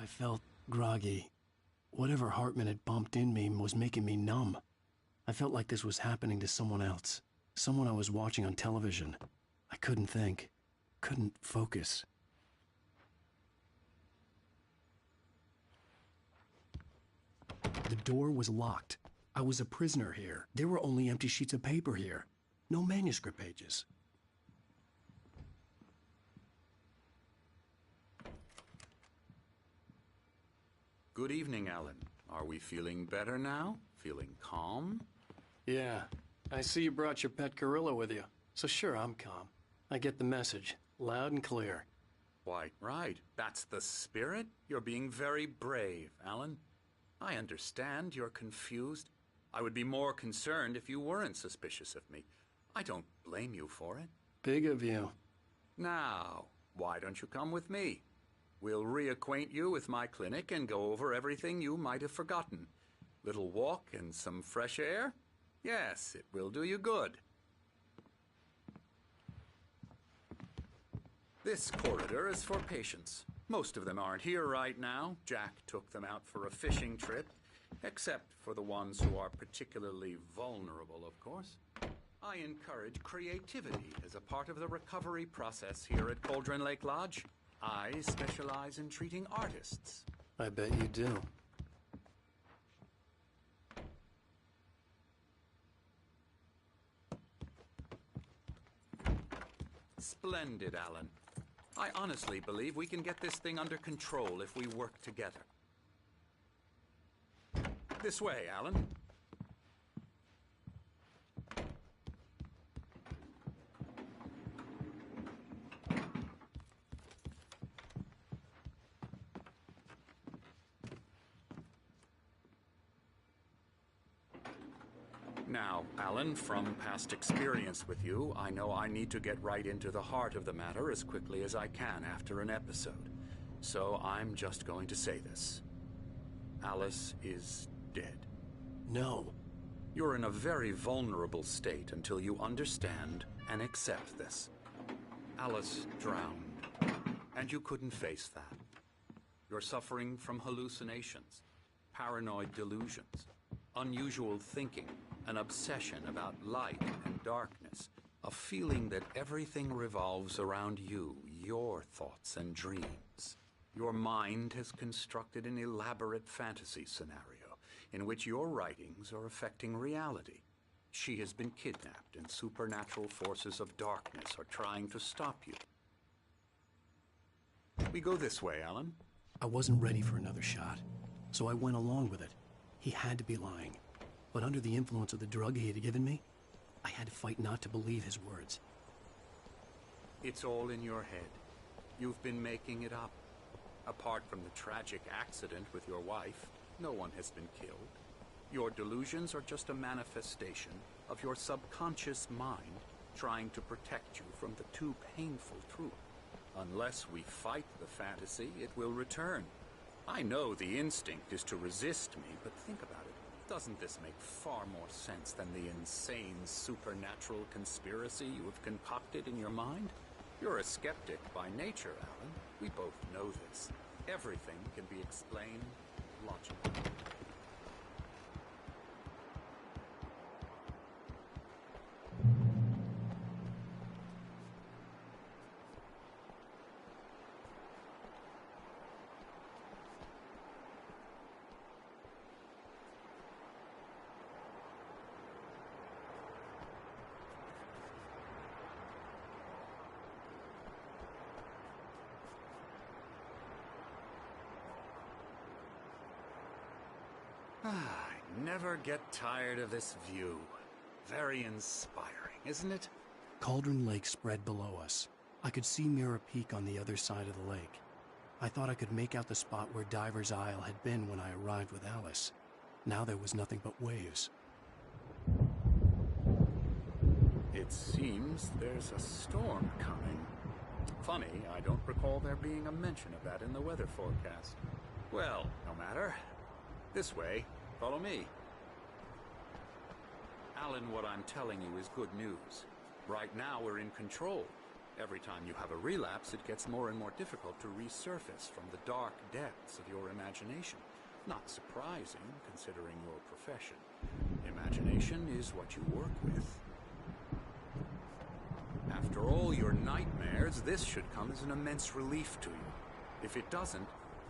I felt groggy. Whatever Hartman had bumped in me was making me numb. I felt like this was happening to someone else. Someone I was watching on television. I couldn't think. Couldn't focus. The door was locked. I was a prisoner here. There were only empty sheets of paper here. No manuscript pages. Good evening, Alan. Are we feeling better now? Feeling calm? Yeah. I see you brought your pet gorilla with you. So sure, I'm calm. I get the message. Loud and clear. Why, right. That's the spirit. You're being very brave, Alan. I understand you're confused. I would be more concerned if you weren't suspicious of me. I don't blame you for it. Big of you. Now, why don't you come with me? We'll reacquaint you with my clinic and go over everything you might have forgotten. Little walk and some fresh air? Yes, it will do you good. This corridor is for patients. Most of them aren't here right now. Jack took them out for a fishing trip, except for the ones who are particularly vulnerable, of course. I encourage creativity as a part of the recovery process here at Cauldron Lake Lodge. I specialize in treating artists. I bet you do. Splendid, Alan. I honestly believe we can get this thing under control if we work together. This way, Alan. Now, Alan, from past experience with you, I know I need to get right into the heart of the matter as quickly as I can after an episode. So I'm just going to say this. Alice is dead. No. You're in a very vulnerable state until you understand and accept this. Alice drowned, and you couldn't face that. You're suffering from hallucinations, paranoid delusions, unusual thinking, an obsession about light and darkness, a feeling that everything revolves around you, your thoughts and dreams. Your mind has constructed an elaborate fantasy scenario in which your writings are affecting reality. She has been kidnapped and supernatural forces of darkness are trying to stop you. We go this way, Alan. I wasn't ready for another shot, so I went along with it. He had to be lying. But under the influence of the drug he had given me, I had to fight not to believe his words. It's all in your head. You've been making it up. Apart from the tragic accident with your wife, no one has been killed. Your delusions are just a manifestation of your subconscious mind trying to protect you from the too painful truth. Unless we fight the fantasy, it will return. I know the instinct is to resist me, but think about it. Doesn't this make far more sense than the insane supernatural conspiracy you have concocted in your mind? You're a skeptic by nature, Alan. We both know this. Everything can be explained logically. I never get tired of this view. Very inspiring, isn't it? Cauldron Lake spread below us. I could see Mirror Peak on the other side of the lake. I thought I could make out the spot where Diver's Isle had been when I arrived with Alice. Now there was nothing but waves. It seems there's a storm coming. Funny, I don't recall there being a mention of that in the weather forecast. Well, no matter. This way. Follow me. Alan, what I'm telling you is good news. Right now we're in control. Every time you have a relapse, it gets more and more difficult to resurface from the dark depths of your imagination. Not surprising, considering your profession. Imagination is what you work with. After all your nightmares, this should come as an immense relief to you. If it doesn't,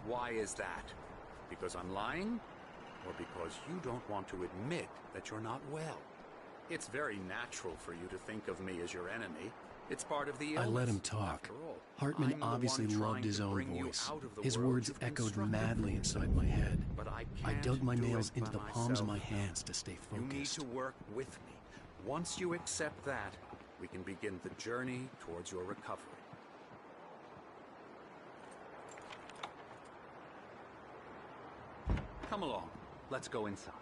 why is that? Because I'm lying? Or because you don't want to admit that you're not well? It's very natural for you to think of me as your enemy. It's part of the illness. I let him talk. Hartman obviously loved his own voice. His words echoed madly inside my head. But I dug my nails into the palms myself. of my hands to stay focused. You need to work with me. Once you accept that, we can begin the journey towards your recovery. Come along. Let's go inside.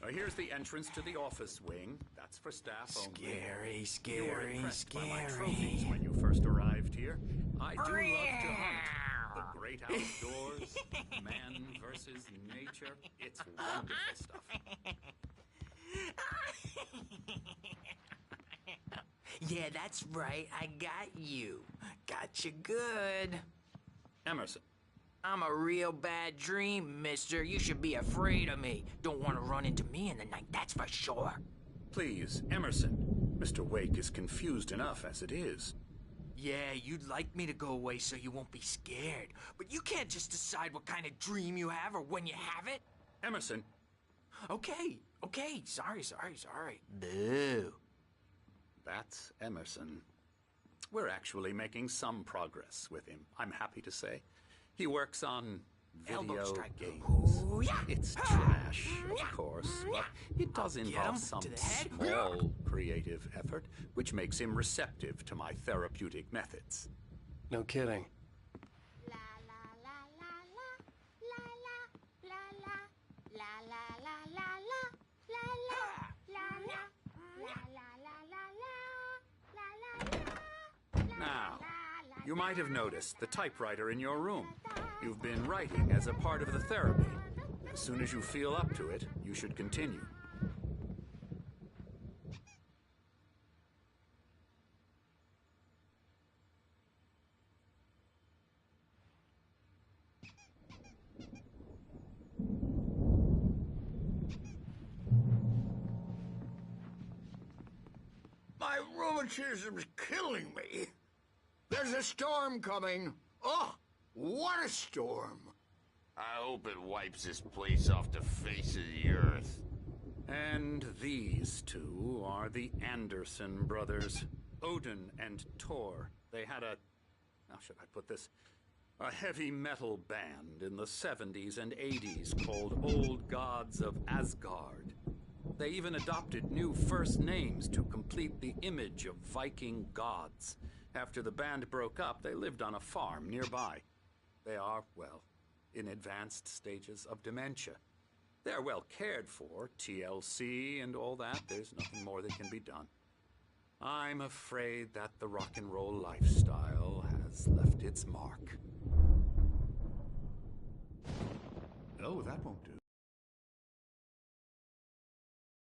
Here's the entrance to the office wing. That's for staff only. Scary, You were impressed by my trophies when you first arrived here. I do love to hunt. The great outdoors, man versus nature. It's wonderful stuff. Yeah, that's right. I got you. Got you good. Emerson. I'm a real bad dream, mister. You should be afraid of me. Don't want to run into me in the night, that's for sure. Please, Emerson. Mr. Wake is confused enough as it is. Yeah, you'd like me to go away so you won't be scared. But you can't just decide what kind of dream you have or when you have it. Emerson. Okay. Sorry. Boo. That's Emerson. We're actually making some progress with him, I'm happy to say. He works on Elbow video strike. games. Ooh, yeah. It's trash, of course, but it does Get involve him some to the head. small creative effort, which makes him receptive to my therapeutic methods. No kidding. La la la la la la la la la la la la la la la. Now, you might have noticed the typewriter in your room. You've been writing as a part of the therapy. As soon as you feel up to it, you should continue. My rheumatism's killing me. There's a storm coming. Oh, what a storm. I hope it wipes this place off the face of the earth. And these two are the Anderson brothers, Odin and Thor. They had a, how should I put this, a heavy metal band in the 70s and 80s called Old Gods of Asgard. They even adopted new first names to complete the image of Viking gods. After the band broke up, they lived on a farm nearby. They are, well, in advanced stages of dementia. They're well cared for, TLC and all that. There's nothing more that can be done. I'm afraid that the rock and roll lifestyle has left its mark. No, that won't do.